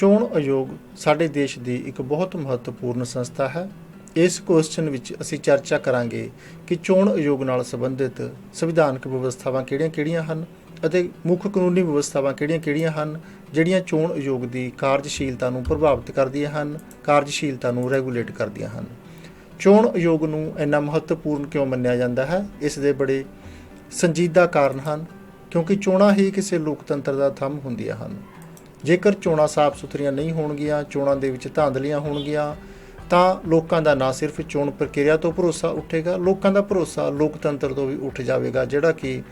ਚੋਣ ਆਯੋਗ ਸਾਡੇ ਦੇਸ਼ ਦੀ ਇੱਕ ਬਹੁਤ ਮਹੱਤਵਪੂਰਨ ਸੰਸਥਾ ਹੈ। ਇਸ ਕੁਐਸਚਨ ਵਿੱਚ ਅਸੀਂ ਚਰਚਾ ਕਰਾਂਗੇ ਕਿ ਚੋਣ ਆਯੋਗ ਨਾਲ ਸੰਬੰਧਿਤ ਸੰਵਿਧਾਨਕ ਵਿਵਸਥਾਵਾਂ ਕਿਹੜੀਆਂ-ਕਿਹੜੀਆਂ ਹਨ ਅਤੇ ਮੁੱਖ ਕਾਨੂੰਨੀ ਵਿਵਸਥਾਵਾਂ ਕਿਹੜੀਆਂ-ਕਿਹੜੀਆਂ ਹਨ ਜਿਹੜੀਆਂ ਚੋਣ ਆਯੋਗ ਦੀ ਕਾਰਜਸ਼ੀਲਤਾ ਨੂੰ ਪ੍ਰਭਾਵਿਤ ਕਰਦੀਆਂ ਹਨ, ਕਾਰਜਸ਼ੀਲਤਾ ਨੂੰ ਰੈਗੂਲੇਟ ਕਰਦੀਆਂ ਹਨ। ਚੋਣ ਆਯੋਗ ਨੂੰ ਇੰਨਾ ਮਹੱਤਵਪੂਰਨ ਕਿਉਂ ਮੰਨਿਆ ਜਾਂਦਾ ਹੈ? ਇਸ ਦੇ ਬੜੇ ਸੰਜੀਦਾ ਕਾਰਨ ਹਨ, ਕਿਉਂਕਿ ਚੋਣਾਂ ਹੀ ਕਿਸੇ ਲੋਕਤੰਤਰ ਦਾ ਥੰਮ ਹੁੰਦੀਆਂ ਹਨ। ਜੇਕਰ ਚੋਣਾਂ ਸਾਫ਼ ਸੁਥਰੀਆਂ ਨਹੀਂ ਹੋਣਗੀਆਂ, ਚੋਣਾਂ ਦੇ ਵਿੱਚ ਧਾਂਦਲੀਆਂ ਹੋਣਗੀਆਂ, ਤਾਂ ਲੋਕਾਂ ਦਾ ਨਾ ਸਿਰਫ ਚੋਣ ਪ੍ਰਕਿਰਿਆ ਤੋਂ ਭਰੋਸਾ ਉੱਠੇਗਾ, ਲੋਕਾਂ ਦਾ ਭਰੋਸਾ ਲੋਕਤੰਤਰ ਤੋਂ ਵੀ ਉੱਠ ਜਾਵੇਗਾ, ਜਿਹੜਾ ਕਿ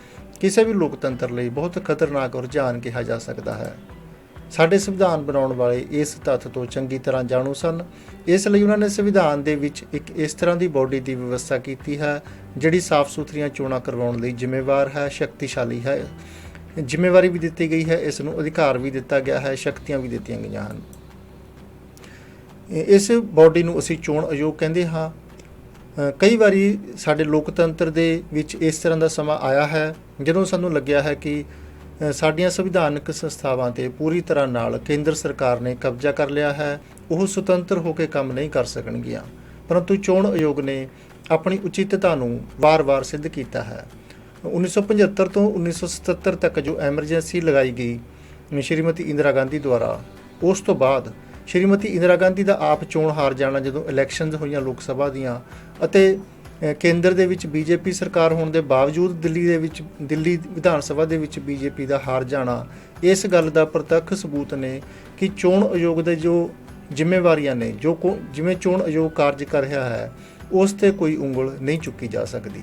ਕਿਸੇ ਵੀ ਲੋਕਤੰਤਰ ਲਈ ਬਹੁਤ ਖਤਰਨਾਕ ਰੁਝਾਨ ਕਿਹਾ ਜਾ ਸਕਦਾ ਹੈ। ਸਾਡੇ ਸੰਵਿਧਾਨ ਬਣਾਉਣ ਵਾਲੇ ਇਸ ਤੱਥ ਤੋਂ ਚੰਗੀ ਤਰ੍ਹਾਂ ਜਾਣੂ ਸਨ। ਇਸ ਲਈ ਉਹਨਾਂ ਨੇ ਸੰਵਿਧਾਨ ਦੇ ਵਿੱਚ ਇੱਕ ਇਸ ਤਰ੍ਹਾਂ ਦੀ ਬੋਡੀ ਦੀ ਵਿਵਸਥਾ ਕੀਤੀ ਹੈ ਜਿਹੜੀ ਸਾਫ਼ ਸੁਥਰੀਆਂ ਚੋਣਾਂ ਕਰਵਾਉਣ ਲਈ ਜ਼ਿੰਮੇਵਾਰ ਹੈ, ਸ਼ਕਤੀਸ਼ਾਲੀ ਹੈ। ਜ਼ਿੰਮੇਵਾਰੀ ਵੀ ਦਿੱਤੀ ਗਈ ਹੈ, ਇਸ ਨੂੰ ਅਧਿਕਾਰ ਵੀ ਦਿੱਤਾ ਗਿਆ ਹੈ, ਸ਼ਕਤੀਆਂ ਵੀ ਦਿੱਤੀਆਂ ਗਈਆਂ ਹਨ। ਇਸ ਬੋਡੀ ਨੂੰ ਅਸੀਂ ਚੋਣ ਆਯੋਗ ਕਹਿੰਦੇ ਹਾਂ। ਕਈ ਵਾਰੀ ਸਾਡੇ ਲੋਕਤੰਤਰ ਦੇ ਵਿੱਚ ਇਸ ਤਰ੍ਹਾਂ ਦਾ ਸਮਾਂ ਆਇਆ ਹੈ ਜਦੋਂ ਸਾਨੂੰ ਲੱਗਿਆ ਹੈ ਕਿ ਸਾਡੀਆਂ ਸੰਵਿਧਾਨਕ ਸੰਸਥਾਵਾਂ 'ਤੇ ਪੂਰੀ ਤਰ੍ਹਾਂ ਨਾਲ ਕੇਂਦਰ ਸਰਕਾਰ ਨੇ ਕਬਜ਼ਾ ਕਰ ਲਿਆ ਹੈ, ਉਹ ਸੁਤੰਤਰ ਹੋ ਕੇ ਕੰਮ ਨਹੀਂ ਕਰ ਸਕਣਗੀਆਂ। ਪਰੰਤੂ ਚੋਣ ਆਯੋਗ ਨੇ ਆਪਣੀ ਉਚਿਤਤਾ ਨੂੰ ਵਾਰ-ਵਾਰ ਸਿੱਧ ਕੀਤਾ ਹੈ। 1975 ਤੋਂ 1977 ਤੱਕ ਜੋ ਐਮਰਜੈਂਸੀ ਲਗਾਈ ਗਈ ਸ਼੍ਰੀਮਤੀ ਇੰਦਰਾ ਗਾਂਧੀ ਦੁਆਰਾ, ਉਸ ਤੋਂ ਬਾਅਦ ਸ਼੍ਰੀਮਤੀ ਇੰਦਰਾ ਗਾਂਧੀ ਦਾ ਆਪ ਚੋਣ ਹਾਰ ਜਾਣਾ ਜਦੋਂ ਇਲੈਕਸ਼ਨਜ਼ ਹੋਈਆਂ ਲੋਕ ਸਭਾ ਦੀਆਂ, ਅਤੇ ਕੇਂਦਰ ਦੇ ਵਿੱਚ ਬੀਜੇਪੀ ਸਰਕਾਰ ਹੋਣ ਦੇ ਬਾਵਜੂਦ ਦਿੱਲੀ ਵਿਧਾਨ ਸਭਾ ਦੇ ਵਿੱਚ ਬੀਜੇਪੀ ਦਾ ਹਾਰ ਜਾਣਾ, ਇਸ ਗੱਲ ਦਾ ਪ੍ਰਤੱਖ ਸਬੂਤ ਨੇ ਕਿ ਚੋਣ ਆਯੋਗ ਦੇ ਜੋ ਜ਼ਿੰਮੇਵਾਰੀਆਂ ਨੇ, ਜਿਵੇਂ ਚੋਣ ਆਯੋਗ ਕਾਰਜ ਕਰ ਰਿਹਾ ਹੈ, ਉਸ 'ਤੇ ਕੋਈ ਉਂਗਲ ਨਹੀਂ ਚੁੱਕੀ ਜਾ ਸਕਦੀ।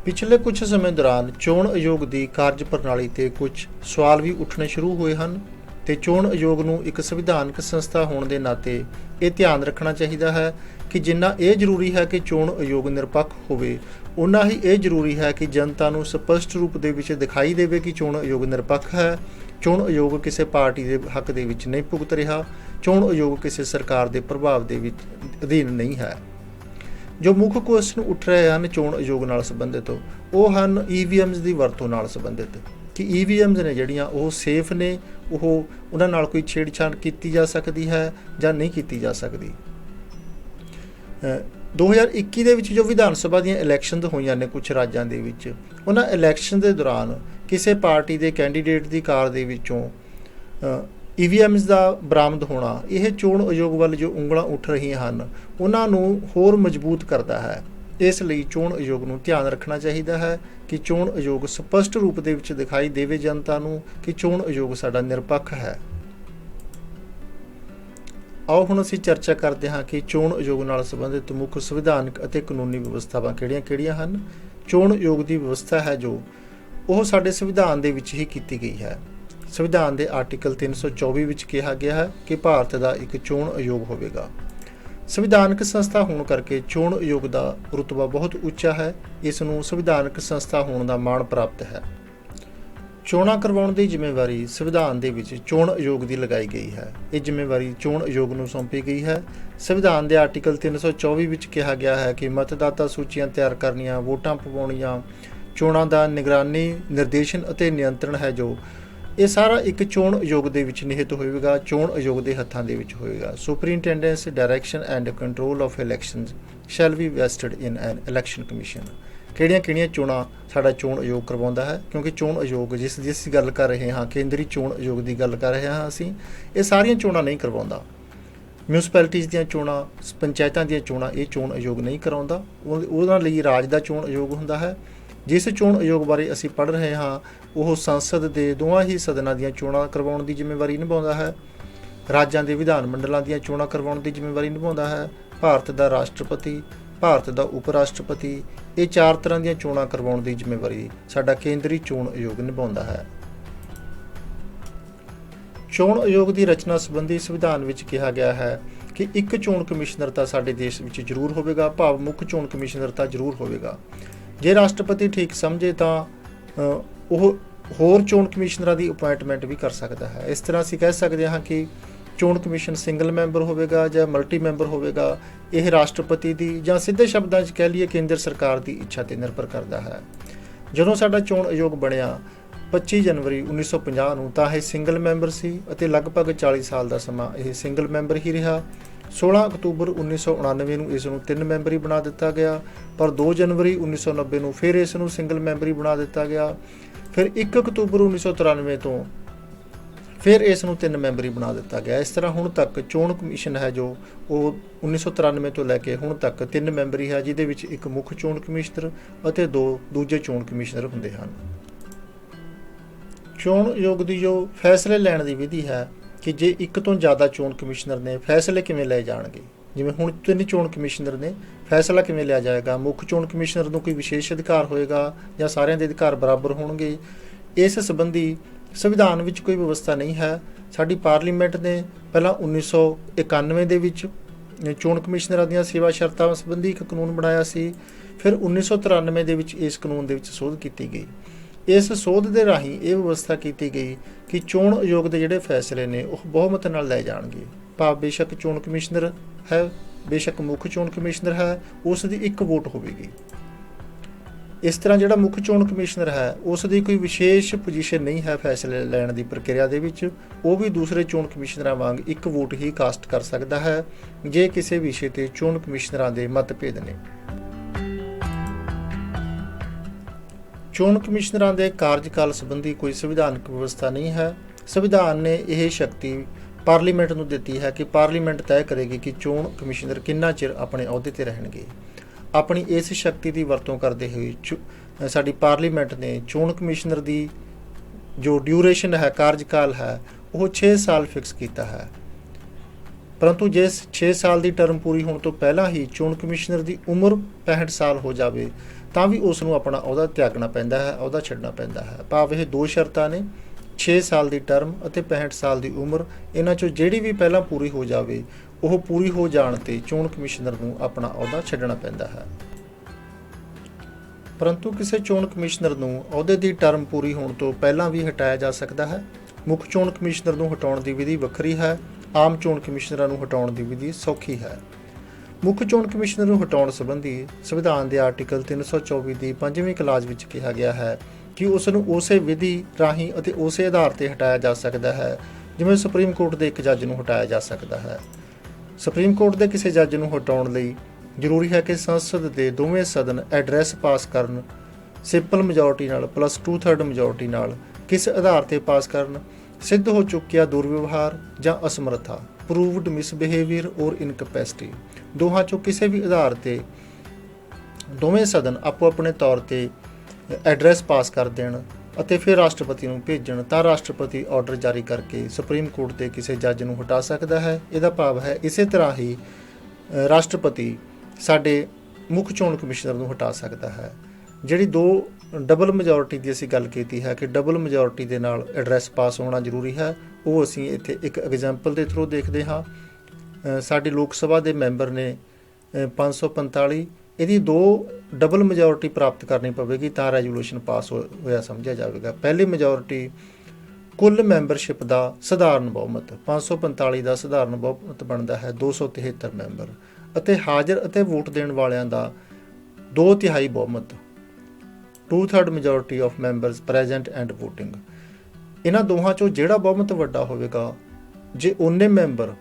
ਪਿਛਲੇ ਕੁਝ ਸਮੇਂ ਦੌਰਾਨ ਚੋਣ ਆਯੋਗ ਦੀ ਕਾਰਜ ਪ੍ਰਣਾਲੀ 'ਤੇ ਕੁਝ ਸਵਾਲ ਵੀ ਉੱਠਣੇ ਸ਼ੁਰੂ ਹੋਏ ਹਨ, ਤੇ ਚੋਣ ਆਯੋਗ ਨੂੰ ਇੱਕ ਸੰਵਿਧਾਨਕ ਸੰਸਥਾ ਹੋਣ ਦੇ ਨਾਤੇ ਇਹ ਧਿਆਨ ਰੱਖਣਾ ਚਾਹੀਦਾ ਹੈ ਕਿ ਜਿੰਨਾ ਇਹ ਜ਼ਰੂਰੀ ਹੈ ਕਿ ਚੋਣ ਆਯੋਗ ਨਿਰਪੱਖ ਹੋਵੇ, ਉਨਾ ਹੀ ਇਹ ਜ਼ਰੂਰੀ ਹੈ ਕਿ ਜਨਤਾ ਨੂੰ ਸਪਸ਼ਟ ਰੂਪ ਦੇ ਵਿੱਚ ਦਿਖਾਈ ਦੇਵੇ ਕਿ ਚੋਣ ਆਯੋਗ ਨਿਰਪੱਖ ਹੈ। ਚੋਣ ਆਯੋਗ ਕਿਸੇ ਪਾਰਟੀ ਦੇ ਹੱਕ ਦੇ ਵਿੱਚ ਨਹੀਂ ਭੁਗਤ ਰਿਹਾ, ਚੋਣ ਆਯੋਗ ਕਿਸੇ ਸਰਕਾਰ ਦੇ ਪ੍ਰਭਾਵ ਦੇ ਵਿੱਚ ਅਧੀਨ ਨਹੀਂ ਹੈ। ਜੋ ਮੁੱਖ ਕੁਐਸਚਨ ਉੱਠ ਰਹੇ ਹਨ ਚੋਣ ਆਯੋਗ ਨਾਲ ਸੰਬੰਧਿਤ, ਉਹ ਹਨ EVMs ਦੀ ਵਰਤੋਂ ਨਾਲ ਸੰਬੰਧਿਤ, ਕਿ EVMs ਨੇ ਜਿਹੜੀਆਂ ਉਹ ਸੇਫ ਨੇ, ਉਹਨਾਂ ਨਾਲ ਕੋਈ ਛੇੜਛਾੜ ਕੀਤੀ ਜਾ ਸਕਦੀ ਹੈ ਜਾਂ ਨਹੀਂ ਕੀਤੀ ਜਾ ਸਕਦੀ। 2021 ਦੇ ਵਿੱਚ ਜੋ ਵਿਧਾਨ ਸਭਾ ਦੀਆਂ ਇਲੈਕਸ਼ਨਜ਼ ਹੋਈਆਂ ਨੇ ਕੁਝ ਰਾਜਾਂ ਦੇ ਵਿੱਚ, ਉਹਨਾਂ ਇਲੈਕਸ਼ਨ ਦੇ ਦੌਰਾਨ ਕਿਸੇ ਪਾਰਟੀ ਦੇ ਕੈਂਡੀਡੇਟ ਦੀ ਕਾਰ ਦੇ ਵਿੱਚੋਂ EVMs ਦਾ ਬਰਾਮਦ ਹੋਣਾ, ਇਹ ਚੋਣ ਆਯੋਗ ਵੱਲ ਜੋ ਉਂਗਲਾਂ ਉੱਠ ਰਹੀਆਂ ਹਨ ਉਹਨਾਂ ਨੂੰ ਹੋਰ ਮਜ਼ਬੂਤ ਕਰਦਾ ਹੈ। ਇਸ ਲਈ ਚੋਣ ਆਯੋਗ ਨੂੰ ਧਿਆਨ ਰੱਖਣਾ ਚਾਹੀਦਾ ਹੈ ਕਿ ਚੋਣ ਆਯੋਗ ਸਪਸ਼ਟ ਰੂਪ ਦੇ ਵਿੱਚ ਦਿਖਾਈ ਦੇਵੇ ਜਨਤਾ ਨੂੰ ਕਿ ਚੋਣ ਆਯੋਗ ਸਾਡਾ ਨਿਰਪੱਖ ਹੈ। ਆਓ ਹੁਣ ਅਸੀਂ ਚਰਚਾ ਕਰਦੇ ਹਾਂ ਕਿ ਚੋਣ ਆਯੋਗ ਨਾਲ ਸੰਬੰਧਿਤ ਮੁੱਖ ਸੰਵਿਧਾਨਕ ਅਤੇ ਕਾਨੂੰਨੀ ਵਿਵਸਥਾਵਾਂ ਕਿਹੜੀਆਂ-ਕਿਹੜੀਆਂ ਹਨ। ਚੋਣ ਆਯੋਗ ਦੀ ਵਿਵਸਥਾ ਹੈ ਜੋ ਉਹ ਸਾਡੇ ਸੰਵਿਧਾਨ ਦੇ ਵਿੱਚ ਹੀ ਕੀਤੀ ਗਈ ਹੈ। ਸੰਵਿਧਾਨ ਦੇ ਆਰਟੀਕਲ 324 ਵਿੱਚ ਕਿਹਾ ਗਿਆ ਹੈ ਕਿ ਭਾਰਤ ਦਾ ਇੱਕ ਚੋਣ ਆਯੋਗ ਹੋਵੇਗਾ। ਸੰਵਿਧਾਨਕ ਸੰਸਥਾ ਹੋਣ ਕਰਕੇ ਚੋਣ ਆਯੋਗ ਦਾ ਰੁਤਬਾ ਬਹੁਤ ਉੱਚਾ ਹੈ। ਇਸ ਨੂੰ ਸੰਵਿਧਾਨਕ ਸੰਸਥਾ ਹੋਣ ਦਾ ਮਾਣ ਪ੍ਰਾਪਤ ਹੈ। ਚੋਣਾਂ ਕਰਵਾਉਣ ਦੀ ਜ਼ਿੰਮੇਵਾਰੀ ਸੰਵਿਧਾਨ ਦੇ ਵਿੱਚ ਚੋਣ ਆਯੋਗ ਦੀ ਲਗਾਈ ਗਈ ਹੈ। ਇਹ ਜ਼ਿੰਮੇਵਾਰੀ ਚੋਣ ਆਯੋਗ ਨੂੰ ਸੌਂਪੀ ਗਈ ਹੈ। ਸੰਵਿਧਾਨ ਦੇ ਆਰਟੀਕਲ 324 ਵਿੱਚ ਕਿਹਾ ਗਿਆ ਹੈ ਕਿ ਮਤਦਾਤਾ ਸੂਚੀਆਂ ਤਿਆਰ ਕਰਨੀਆਂ, ਵੋਟਾਂ ਪਵਾਉਣੀਆਂ, ਚੋਣਾਂ ਦਾ ਨਿਗਰਾਨੀ, ਨਿਰਦੇਸ਼ਨ ਅਤੇ ਨਿਯੰਤਰਣ ਹੈ ਜੋ ਇਹ ਸਾਰਾ ਇੱਕ ਚੋਣ ਆਯੋਗ ਦੇ ਵਿੱਚ ਨਿਹਿਤ ਹੋਵੇਗਾ, ਚੋਣ ਆਯੋਗ ਦੇ ਹੱਥਾਂ ਦੇ ਵਿੱਚ ਹੋਵੇਗਾ। Superintendence, direction and control of elections shall be vested in an election commission. ਕਿਹੜੀਆਂ ਚੋਣਾਂ ਸਾਡਾ ਚੋਣ ਆਯੋਗ ਕਰਵਾਉਂਦਾ ਹੈ, ਕਿਉਂਕਿ ਚੋਣ ਆਯੋਗ ਜਿਸ ਗੱਲ ਕਰ ਰਹੇ ਹਾਂ, ਕੇਂਦਰੀ ਚੋਣ ਆਯੋਗ ਦੀ ਗੱਲ ਕਰ ਰਹੇ ਹਾਂ ਅਸੀਂ, ਇਹ ਸਾਰੀਆਂ ਚੋਣਾਂ ਨਹੀਂ ਕਰਵਾਉਂਦਾ। ਮਿਊਨਿਸਪੈਲਿਟੀਜ਼ ਦੀਆਂ ਚੋਣਾਂ, ਪੰਚਾਇਤਾਂ ਦੀਆਂ ਚੋਣਾਂ ਇਹ ਚੋਣ ਆਯੋਗ ਨਹੀਂ ਕਰਾਉਂਦਾ। ਉਹਨਾਂ ਲਈ ਰਾਜ ਦਾ ਚੋਣ ਆਯੋਗ ਹੁੰਦਾ ਹੈ। ਜਿਸ ਚੋਣ ਆਯੋਗ ਬਾਰੇ ਅਸੀਂ ਪੜ੍ਹ ਰਹੇ ਹਾਂ ਉਹ ਸੰਸਦ ਦੇ ਦੋਵਾਂ ਹੀ ਸਦਨਾਂ ਦੀਆਂ ਚੋਣਾਂ ਕਰਵਾਉਣ ਦੀ ਜ਼ਿੰਮੇਵਾਰੀ ਨਿਭਾਉਂਦਾ ਹੈ, ਰਾਜਾਂ ਦੇ ਵਿਧਾਨ ਮੰਡਲਾਂ ਦੀਆਂ ਚੋਣਾਂ ਕਰਵਾਉਣ ਦੀ ਜ਼ਿੰਮੇਵਾਰੀ ਨਿਭਾਉਂਦਾ ਹੈ, ਭਾਰਤ ਦਾ ਰਾਸ਼ਟਰਪਤੀ, ਭਾਰਤ ਦਾ ਉਪ ਰਾਸ਼ਟਰਪਤੀ, ਇਹ 4 ਤਰ੍ਹਾਂ ਦੀਆਂ ਚੋਣਾਂ ਕਰਵਾਉਣ ਦੀ ਜ਼ਿੰਮੇਵਾਰੀ ਸਾਡਾ ਕੇਂਦਰੀ ਚੋਣ ਆਯੋਗ ਨਿਭਾਉਂਦਾ ਹੈ। ਚੋਣ ਆਯੋਗ ਦੀ ਰਚਨਾ ਸੰਬੰਧੀ ਸੰਵਿਧਾਨ ਵਿੱਚ ਕਿਹਾ ਗਿਆ ਹੈ ਕਿ ਇੱਕ ਚੋਣ ਕਮਿਸ਼ਨਰ ਤਾਂ ਸਾਡੇ ਦੇਸ਼ ਵਿੱਚ ਜ਼ਰੂਰ ਹੋਵੇਗਾ, ਭਾਵ ਮੁੱਖ ਚੋਣ ਕਮਿਸ਼ਨਰ ਤਾਂ ਜ਼ਰੂਰ ਹੋਵੇਗਾ। ਜੇ ਰਾਸ਼ਟਰਪਤੀ ਠੀਕ ਸਮਝੇ ਤਾਂ ਉਹ ਹੋਰ ਚੋਣ ਕਮਿਸ਼ਨਰਾਂ ਦੀ ਅਪਾਇੰਟਮੈਂਟ ਵੀ ਕਰ ਸਕਦਾ ਹੈ। ਇਸ ਤਰ੍ਹਾਂ ਅਸੀਂ ਕਹਿ ਸਕਦੇ ਹਾਂ ਕਿ ਚੋਣ ਕਮਿਸ਼ਨ ਸਿੰਗਲ ਮੈਂਬਰ ਹੋਵੇਗਾ ਜਾਂ ਮਲਟੀ ਮੈਂਬਰ ਹੋਵੇਗਾ, ਇਹ ਰਾਸ਼ਟਰਪਤੀ ਦੀ ਜਾਂ ਸਿੱਧੇ ਸ਼ਬਦਾਂ 'ਚ ਕਹਿ ਲਈਏ ਕੇਂਦਰ ਸਰਕਾਰ ਦੀ ਇੱਛਾ 'ਤੇ ਨਿਰਭਰ ਕਰਦਾ ਹੈ। ਜਦੋਂ ਸਾਡਾ ਚੋਣ ਆਯੋਗ ਬਣਿਆ 25 ਜਨਵਰੀ 1950 ਨੂੰ ਤਾਂ ਇਹ ਸਿੰਗਲ ਮੈਂਬਰ ਸੀ ਅਤੇ ਲਗਭਗ 40 ਸਾਲ ਦਾ ਸਮਾਂ ਇਹ ਸਿੰਗਲ ਮੈਂਬਰ ਹੀ ਰਿਹਾ। 16 ਅਕਤੂਬਰ 1999 ਨੂੰ ਇਸ ਨੂੰ 3 ਮੈਂਬਰੀ ਬਣਾ ਦਿੱਤਾ ਗਿਆ, ਪਰ 2 ਜਨਵਰੀ 1990 ਨੂੰ ਫਿਰ ਇਸ ਨੂੰ ਸਿੰਗਲ ਮੈਂਬਰੀ ਬਣਾ ਦਿੱਤਾ ਗਿਆ। ਫਿਰ 1 ਅਕਤੂਬਰ 1993 ਤੋਂ ਫਿਰ ਇਸ ਨੂੰ 3 ਮੈਂਬਰੀ ਬਣਾ ਦਿੱਤਾ ਗਿਆ। ਇਸ ਤਰ੍ਹਾਂ ਹੁਣ ਤੱਕ ਚੋਣ ਕਮਿਸ਼ਨ ਹੈ ਜੋ ਉਹ 1993 ਤੋਂ ਲੈ ਕੇ ਹੁਣ ਤੱਕ 3 ਮੈਂਬਰੀ ਹੈ, ਜਿਹਦੇ ਵਿੱਚ ਇੱਕ ਮੁੱਖ ਚੋਣ ਕਮਿਸ਼ਨਰ ਅਤੇ 2 ਦੂਜੇ ਚੋਣ ਕਮਿਸ਼ਨਰ ਹੁੰਦੇ ਹਨ। ਚੋਣ ਆਯੋਗ ਦੀ ਜੋ ਫੈਸਲੇ ਲੈਣ ਦੀ ਵਿਧੀ ਹੈ ਕਿ ਜੇ ਇੱਕ ਤੋਂ ਜ਼ਿਆਦਾ ਚੋਣ ਕਮਿਸ਼ਨਰ ਨੇ ਫੈਸਲੇ ਕਿਵੇਂ ਲਏ ਜਾਣਗੇ। ਜਿਵੇਂ ਹੁਣ 3 ਚੋਣ ਕਮਿਸ਼ਨਰ ਨੇ, ਫੈਸਲਾ ਕਿਵੇਂ ਲਿਆ ਜਾਏਗਾ। ਮੁੱਖ ਚੋਣ ਕਮਿਸ਼ਨਰ ਨੂੰ ਕੋਈ ਵਿਸ਼ੇਸ਼ ਅਧਿਕਾਰ ਹੋਏਗਾ ਜਾਂ ਸਾਰਿਆਂ ਦੇ ਅਧਿਕਾਰ ਬਰਾਬਰ ਹੋਣਗੇ। ਇਸ ਸੰਬੰਧੀ ਸੰਵਿਧਾਨ ਵਿੱਚ ਕੋਈ ਵਿਵਸਥਾ ਨਹੀਂ ਹੈ। ਸਾਡੀ ਪਾਰਲੀਮੈਂਟ ਨੇ ਪਹਿਲਾਂ 1991 ਦੇ ਵਿੱਚ ਚੋਣ ਕਮਿਸ਼ਨਰਾਂ ਦੀਆਂ ਸੇਵਾ ਸ਼ਰਤਾਂ ਸੰਬੰਧੀ ਇੱਕ ਕਾਨੂੰਨ ਬਣਾਇਆ ਸੀ। ਫਿਰ 1993 ਦੇ ਵਿੱਚ ਇਸ ਕਾਨੂੰਨ ਦੇ ਵਿੱਚ ਸੋਧ ਕੀਤੀ ਗਈ। ਇਸ ਸੋਧ ਦੇ ਰਾਹੀਂ ਇਹ ਵਿਵਸਥਾ ਕੀਤੀ ਗਈ ਕਿ ਚੋਣ ਆਯੋਗ ਦੇ ਜਿਹੜੇ ਫੈਸਲੇ ਨੇ ਉਹ ਬਹੁਮਤ ਨਾਲ ਲਏ ਜਾਣਗੇ। ਭਾਵ ਬੇਸ਼ੱਕ ਚੋਣ ਕਮਿਸ਼ਨਰ ਹੈ, ਬੇਸ਼ੱਕ ਮੁੱਖ ਚੋਣ ਕਮਿਸ਼ਨਰ ਹੈ, ਉਸ ਦੀ ਇੱਕ ਵੋਟ ਹੋਵੇਗੀ। ਇਸ ਤਰ੍ਹਾਂ ਜਿਹੜਾ ਮੁੱਖ ਚੋਣ ਕਮਿਸ਼ਨਰ ਹੈ ਉਸ ਦੀ ਕੋਈ ਵਿਸ਼ੇਸ਼ ਪੋਜੀਸ਼ਨ ਨਹੀਂ ਹੈ ਫੈਸਲੇ ਲੈਣ ਦੀ ਪ੍ਰਕਿਰਿਆ ਦੇ ਵਿੱਚ। ਉਹ ਵੀ ਦੂਸਰੇ ਚੋਣ ਕਮਿਸ਼ਨਰਾਂ ਵਾਂਗ ਇੱਕ ਵੋਟ ਹੀ ਕਾਸਟ ਕਰ ਸਕਦਾ ਹੈ ਜੇ ਕਿਸੇ ਵਿਸ਼ੇ ਤੇ ਚੋਣ ਕਮਿਸ਼ਨਰਾਂ ਦੇ ਮਤਭੇਦ ਨੇ। ਚੋਣ ਕਮਿਸ਼ਨਰਾਂ ਦੇ ਕਾਰਜਕਾਲ ਸੰਬੰਧੀ ਕੋਈ ਸੰਵਿਧਾਨਕ ਵਿਵਸਥਾ ਨਹੀਂ ਹੈ। ਸੰਵਿਧਾਨ ਨੇ ਇਹ ਸ਼ਕਤੀ ਪਾਰਲੀਮੈਂਟ ਨੂੰ ਦਿੱਤੀ ਹੈ ਕਿ ਪਾਰਲੀਮੈਂਟ ਤੈਅ ਕਰੇਗੀ ਕਿ ਚੋਣ ਕਮਿਸ਼ਨਰ ਕਿੰਨਾ ਚਿਰ ਆਪਣੇ ਅਹੁਦੇ ਤੇ ਰਹਿਣਗੇ। ਆਪਣੀ ਇਸ ਸ਼ਕਤੀ ਦੀ ਵਰਤੋਂ ਕਰਦੇ ਹੋਏ ਸਾਡੀ ਪਾਰਲੀਮੈਂਟ ਨੇ ਚੋਣ ਕਮਿਸ਼ਨਰ ਦੀ ਜੋ ਡਿਊਰੇਸ਼ਨ ਹੈ, ਕਾਰਜਕਾਲ ਹੈ, ਉਹ 6 ਸਾਲ ਫਿਕਸ ਕੀਤਾ ਹੈ। ਪਰੰਤੂ ਜੇ 6 ਸਾਲ ਦੀ ਟਰਮ ਪੂਰੀ ਹੋਣ ਤੋਂ ਪਹਿਲਾਂ ਹੀ ਚੋਣ ਕਮਿਸ਼ਨਰ ਦੀ ਉਮਰ 65 ਸਾਲ ਹੋ ਜਾਵੇ ਤਾਂ ਵੀ ਉਸ ਨੂੰ ਆਪਣਾ ਅਹੁਦਾ ਤਿਆਗਣਾ ਪੈਂਦਾ ਹੈ, ਅਹੁਦਾ ਛੱਡਣਾ ਪੈਂਦਾ ਹੈ। ਭਾਵ ਇਹ 2 ਸ਼ਰਤਾਂ ਨੇ, 6 ਸਾਲ ਦੀ ਟਰਮ ਅਤੇ 65 ਸਾਲ ਦੀ ਉਮਰ। ਇਹਨਾਂ 'ਚੋਂ ਜਿਹੜੀ ਵੀ ਪਹਿਲਾਂ ਪੂਰੀ ਹੋ ਜਾਵੇ ਉਹ ਪੂਰੀ ਹੋ ਜਾਣ ਤੇ ਚੋਣ ਕਮਿਸ਼ਨਰ ਨੂੰ ਆਪਣਾ ਅਹੁਦਾ ਛੱਡਣਾ ਪੈਂਦਾ ਹੈ। ਪਰੰਤੂ ਕਿਸੇ ਚੋਣ ਕਮਿਸ਼ਨਰ ਨੂੰ ਅਹੁਦੇ ਦੀ ਟਰਮ ਪੂਰੀ ਹੋਣ ਤੋਂ ਪਹਿਲਾਂ ਵੀ ਹਟਾਇਆ ਜਾ ਸਕਦਾ ਹੈ। ਮੁੱਖ ਚੋਣ ਕਮਿਸ਼ਨਰ ਨੂੰ ਹਟਾਉਣ ਦੀ ਵਿਧੀ ਵੱਖਰੀ ਹੈ, ਆਮ ਚੋਣ ਕਮਿਸ਼ਨਰਾਂ ਨੂੰ ਹਟਾਉਣ ਦੀ ਵਿਧੀ ਸੌਖੀ ਹੈ। ਮੁੱਖ ਚੋਣ ਕਮਿਸ਼ਨਰ ਨੂੰ ਹਟਾਉਣ ਸੰਬੰਧੀ ਸੰਵਿਧਾਨ ਦੇ ਆਰਟੀਕਲ 324 ਦੀ 5ਵੀਂ ਕਲਾਸ ਵਿੱਚ ਕਿਹਾ ਗਿਆ ਹੈ ਕਿ ਉਸ ਨੂੰ ਉਸੇ ਵਿਧੀ ਰਾਹੀਂ ਅਤੇ ਉਸੇ ਆਧਾਰ ਤੇ ਹਟਾਇਆ ਜਾ ਸਕਦਾ ਹੈ ਜਿਵੇਂ ਸੁਪਰੀਮ ਕੋਰਟ ਦੇ ਇੱਕ ਜੱਜ ਨੂੰ ਹਟਾਇਆ ਜਾ ਸਕਦਾ ਹੈ। ਸੁਪਰੀਮ ਕੋਰਟ ਦੇ ਕਿਸੇ ਜੱਜ ਨੂੰ ਹਟਾਉਣ ਲਈ ਜ਼ਰੂਰੀ ਹੈ ਕਿ ਸੰਸਦ ਦੇ ਦੋਵੇਂ ਸਦਨ ਐਡਰੈਸ ਪਾਸ ਕਰਨ, ਸਿੰਪਲ ਮੈਜੋਰਟੀ ਨਾਲ ਪਲੱਸ 2/3 ਮੈਜੋਰਟੀ ਨਾਲ, ਕਿਸ ਆਧਾਰ ਤੇ ਪਾਸ ਕਰਨ, ਸਿੱਧ ਹੋ ਚੁੱਕਿਆ ਦੁਰਵਿਵਹਾਰ ਜਾਂ ਅਸਮਰੱਥਾ, ਪ੍ਰੂਵਡ ਮਿਸਬਿਹੇਵੀਅਰ ਔਰ ਇਨਕੈਪੈਸਿਟੀ, ਦੋਹਾਂ ਚੋਂ ਕਿਸੇ ਵੀ ਆਧਾਰ ਤੇ ਦੋਵੇਂ ਸਦਨ ਆਪੋ ਆਪਣੇ ਤੌਰ ਤੇ ਐਡਰੈਸ ਪਾਸ ਕਰ ਦੇਣ ਅਤੇ ਫਿਰ ਰਾਸ਼ਟਰਪਤੀ ਨੂੰ ਭੇਜਣ ਤਾਂ ਰਾਸ਼ਟਰਪਤੀ ਆਰਡਰ ਜਾਰੀ ਕਰਕੇ ਸੁਪਰੀਮ ਕੋਰਟ ਦੇ ਕਿਸੇ ਜੱਜ ਨੂੰ ਹਟਾ ਸਕਦਾ ਹੈ। ਇਹਦਾ ਭਾਵ ਹੈ ਇਸੇ ਤਰ੍ਹਾਂ ਹੀ ਰਾਸ਼ਟਰਪਤੀ ਸਾਡੇ ਮੁੱਖ ਚੋਣ ਕਮਿਸ਼ਨਰ ਨੂੰ ਹਟਾ ਸਕਦਾ ਹੈ। ਜਿਹੜੀ 2 ਡਬਲ ਮੈਜੋਰਟੀ ਦੀ ਅਸੀਂ ਗੱਲ ਕੀਤੀ ਹੈ ਕਿ ਡਬਲ ਮੈਜੋਰਟੀ ਦੇ ਨਾਲ ਐਡਰੈਸ ਪਾਸ ਹੋਣਾ ਜ਼ਰੂਰੀ ਹੈ, ਉਹ ਅਸੀਂ ਇੱਥੇ ਇੱਕ ਐਗਜ਼ਾਮਪਲ ਦੇ ਥਰੂ ਦੇਖਦੇ ਹਾਂ। ਸਾਡੀ ਲੋਕ ਸਭਾ ਦੇ ਮੈਂਬਰ ਨੇ 545, ਇਹਦੀ 2 ਡਬਲ ਮੈਜੋਰਟੀ ਪ੍ਰਾਪਤ ਕਰਨੀ ਪਵੇਗੀ ਤਾਂ ਰੈਜੂਲੇਸ਼ਨ ਪਾਸ ਹੋਇਆ ਸਮਝਿਆ ਜਾਵੇਗਾ। ਪਹਿਲੀ ਮੈਜੋਰਟੀ ਕੁੱਲ ਮੈਂਬਰਸ਼ਿਪ ਦਾ ਸਧਾਰਨ ਬਹੁਮਤ, 545 ਦਾ ਸਧਾਰਨ ਬਹੁਮਤ ਬਣਦਾ ਹੈ 273 ਮੈਂਬਰ, ਅਤੇ ਹਾਜ਼ਰ ਅਤੇ ਵੋਟ ਦੇਣ ਵਾਲਿਆਂ ਦਾ 2/3 ਬਹੁਮਤ, 2/3 majority of members present and voting. ਇਹਨਾਂ ਦੋਹਾਂ ਚੋਂ ਜਿਹੜਾ ਬਹੁਮਤ ਵੱਡਾ ਹੋਵੇਗਾ, ਜੇ ਉਹਨੇ ਮੈਂਬਰ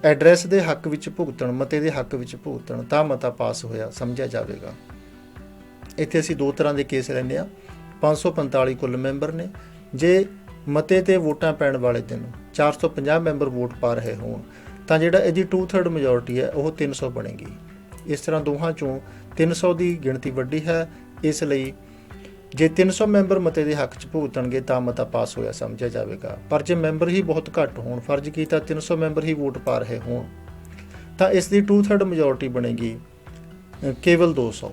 ਐਡਰੈਸ ਦੇ ਹੱਕ ਵਿੱਚ ਭੁਗਤਣ, ਮਤੇ ਦੇ ਹੱਕ ਵਿੱਚ ਭੁਗਤਣ ਤਾਂ ਮਤਾ ਪਾਸ ਹੋਇਆ ਸਮਝਿਆ ਜਾਵੇਗਾ। ਇੱਥੇ ਅਸੀਂ 2 ਤਰ੍ਹਾਂ ਦੇ ਕੇਸ ਲੈਂਦੇ ਹਾਂ। 545 ਕੁੱਲ ਮੈਂਬਰ ਨੇ, ਜੇ ਮਤੇ ਤੇ ਵੋਟਾਂ ਪੈਣ ਵਾਲੇ ਦਿਨ 450 ਮੈਂਬਰ ਵੋਟ ਪਾ ਰਹੇ ਹੋਣ ਤਾਂ ਜਿਹੜਾ ਇਹਦੀ 2/3 ਮੈਜੋਰਟੀ ਹੈ ਉਹ 300 ਬਣੇਗੀ। ਇਸ ਤਰ੍ਹਾਂ ਦੋਹਾਂ ਚੋਂ 300 ਦੀ ਗਿਣਤੀ ਵੱਡੀ ਹੈ, ਇਸ ਲਈ ਜੇ 300 ਮੈਂਬਰ ਮਤੇ ਦੇ ਹੱਕ 'ਚ ਭੁਗਤਣਗੇ ਤਾਂ ਮਤਾ ਪਾਸ ਹੋਇਆ ਸਮਝਿਆ ਜਾਵੇਗਾ। ਪਰ ਜੇ ਮੈਂਬਰ ਹੀ ਬਹੁਤ ਘੱਟ ਹੋਣ, ਫਰਜ਼ ਕੀਤਾ 300 ਮੈਂਬਰ ਹੀ ਵੋਟ ਪਾ ਰਹੇ ਹੋਣ, ਤਾਂ ਇਸ ਦੀ 2/3 ਮੈਜੋਰਟੀ ਬਣੇਗੀ ਕੇਵਲ 200।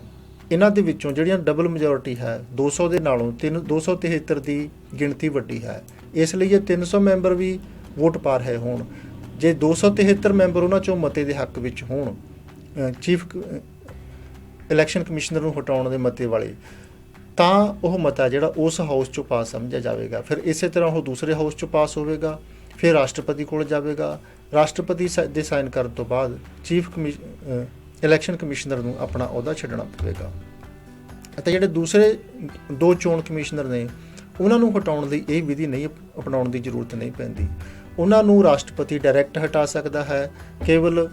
ਇਹਨਾਂ ਦੇ ਵਿੱਚੋਂ ਜਿਹੜੀਆਂ ਡਬਲ ਮੈਜੋਰਟੀ ਹੈ 200 ਦੇ ਨਾਲੋਂ 273 ਦੀ ਗਿਣਤੀ ਵੱਡੀ ਹੈ, ਇਸ ਲਈ ਜੇ 300 ਮੈਂਬਰ ਵੀ ਵੋਟ ਪਾ ਰਹੇ ਹੋਣ, ਜੇ 273 ਮੈਂਬਰ ਉਹਨਾਂ 'ਚੋਂ ਮਤੇ ਦੇ ਹੱਕ ਵਿੱਚ ਹੋਣ, ਚੀਫ ਇਲੈਕਸ਼ਨ ਕਮਿਸ਼ਨਰ ਨੂੰ ਹਟਾਉਣ ਦੇ ਮਤੇ ਵਾਲੇ, ਤਾਂ ਉਹ ਮਤਾ ਜਿਹੜਾ ਉਸ ਹਾਊਸ 'ਚੋਂ ਪਾਸ ਸਮਝਿਆ ਜਾਵੇਗਾ। ਫਿਰ ਇਸੇ ਤਰ੍ਹਾਂ ਉਹ ਦੂਸਰੇ ਹਾਊਸ 'ਚੋਂ ਪਾਸ ਹੋਵੇਗਾ, ਫਿਰ ਰਾਸ਼ਟਰਪਤੀ ਕੋਲ ਜਾਵੇਗਾ। ਰਾਸ਼ਟਰਪਤੀ ਦੇ ਸਾਈਨ ਕਰਨ ਤੋਂ ਬਾਅਦ ਚੀਫ ਇਲੈਕਸ਼ਨ ਕਮਿਸ਼ਨਰ ਨੂੰ ਆਪਣਾ ਅਹੁਦਾ ਛੱਡਣਾ ਪਵੇਗਾ। ਅਤੇ ਜਿਹੜੇ ਦੂਸਰੇ 2 ਚੋਣ ਕਮਿਸ਼ਨਰ ਨੇ ਉਹਨਾਂ ਨੂੰ ਹਟਾਉਣ ਲਈ ਇਹ ਵਿਧੀ ਨਹੀਂ ਅਪਣਾਉਣ ਦੀ ਜ਼ਰੂਰਤ ਨਹੀਂ ਪੈਂਦੀ। ਉਹਨਾਂ ਨੂੰ ਰਾਸ਼ਟਰਪਤੀ ਡਾਇਰੈਕਟ ਹਟਾ ਸਕਦਾ ਹੈ, ਕੇਵਲ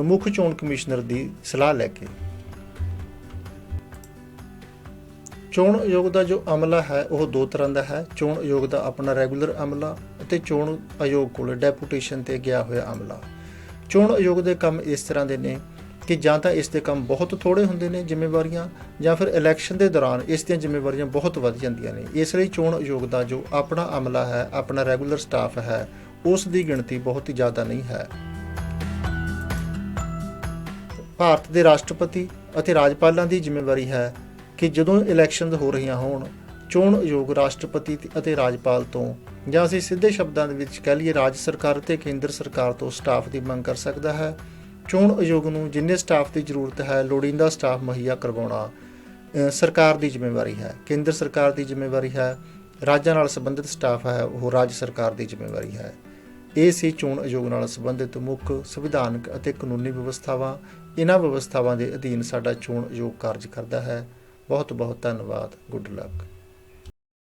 ਮੁੱਖ ਚੋਣ ਕਮਿਸ਼ਨਰ ਦੀ ਸਲਾਹ ਲੈ ਕੇ। ਚੋਣ ਆਯੋਗ ਦਾ ਜੋ ਅਮਲਾ ਹੈ ਉਹ ਦੋ ਤਰ੍ਹਾਂ ਦਾ ਹੈ। ਚੋਣ ਆਯੋਗ ਦਾ ਆਪਣਾ ਰੈਗੂਲਰ ਅਮਲਾ ਅਤੇ ਚੋਣ ਆਯੋਗ ਕੋਲ ਡੈਪੂਟੇਸ਼ਨ ਤੇ ਗਿਆ ਹੋਇਆ ਅਮਲਾ। ਚੋਣ ਆਯੋਗ ਦੇ ਕੰਮ ਇਸ ਤਰ੍ਹਾਂ ਦੇ ਨੇ ਕਿ ਜਾਂ ਤਾਂ ਇਸ ਦੇ ਕੰਮ ਬਹੁਤ ਥੋੜੇ ਹੁੰਦੇ ਨੇ ਜ਼ਿੰਮੇਵਾਰੀਆਂ, ਜਾਂ ਫਿਰ ਇਲੈਕਸ਼ਨ ਦੇ ਦੌਰਾਨ ਇਸ ਦੀਆਂ ਜ਼ਿੰਮੇਵਾਰੀਆਂ ਬਹੁਤ ਵੱਧ ਜਾਂਦੀਆਂ ਨੇ। ਇਸ ਲਈ ਚੋਣ ਆਯੋਗ ਦਾ ਜੋ ਆਪਣਾ ਅਮਲਾ ਹੈ, ਆਪਣਾ ਰੈਗੂਲਰ ਸਟਾਫ ਹੈ, ਉਸ ਦੀ ਗਿਣਤੀ ਬਹੁਤ ਹੀ ਜ਼ਿਆਦਾ ਨਹੀਂ ਹੈ। ਭਾਰਤ ਦੇ ਰਾਸ਼ਟਰਪਤੀ ਅਤੇ ਰਾਜਪਾਲਾਂ ਦੀ ਜ਼ਿੰਮੇਵਾਰੀ ਹੈ ਕਿ ਜਦੋਂ ਇਲੈਕਸ਼ਨ ਹੋ ਰਹੀਆਂ ਹੋਣ, ਚੋਣ ਆਯੋਗ ਰਾਸ਼ਟਰਪਤੀ ਅਤੇ ਰਾਜਪਾਲ ਤੋਂ, ਜਾਂ ਅਸੀਂ ਸਿੱਧੇ ਸ਼ਬਦਾਂ ਦੇ ਵਿੱਚ ਕਹਿ ਲਈਏ ਰਾਜ ਸਰਕਾਰ ਅਤੇ ਕੇਂਦਰ ਸਰਕਾਰ ਤੋਂ ਸਟਾਫ ਦੀ ਮੰਗ ਕਰ ਸਕਦਾ ਹੈ। ਚੋਣ ਆਯੋਗ ਨੂੰ ਜਿੰਨੇ ਸਟਾਫ ਦੀ ਜ਼ਰੂਰਤ ਹੈ, ਲੋੜੀਂਦਾ ਸਟਾਫ ਮੁਹੱਈਆ ਕਰਵਾਉਣਾ ਸਰਕਾਰ ਦੀ ਜ਼ਿੰਮੇਵਾਰੀ ਹੈ, ਕੇਂਦਰ ਸਰਕਾਰ ਦੀ ਜ਼ਿੰਮੇਵਾਰੀ ਹੈ। ਰਾਜਾਂ ਨਾਲ ਸੰਬੰਧਿਤ ਸਟਾਫ ਹੈ ਉਹ ਰਾਜ ਸਰਕਾਰ ਦੀ ਜ਼ਿੰਮੇਵਾਰੀ ਹੈ। ਇਹ ਸੀ ਚੋਣ ਆਯੋਗ ਨਾਲ ਸੰਬੰਧਿਤ ਮੁੱਖ ਸੰਵਿਧਾਨਕ ਅਤੇ ਕਾਨੂੰਨੀ ਵਿਵਸਥਾਵਾਂ। ਇਹਨਾਂ ਵਿਵਸਥਾਵਾਂ ਦੇ ਅਧੀਨ ਸਾਡਾ ਚੋਣ ਆਯੋਗ ਕਾਰਜ ਕਰਦਾ ਹੈ। ਬਹੁਤ ਬਹੁਤ ਧੰਨਵਾਦ। Good luck.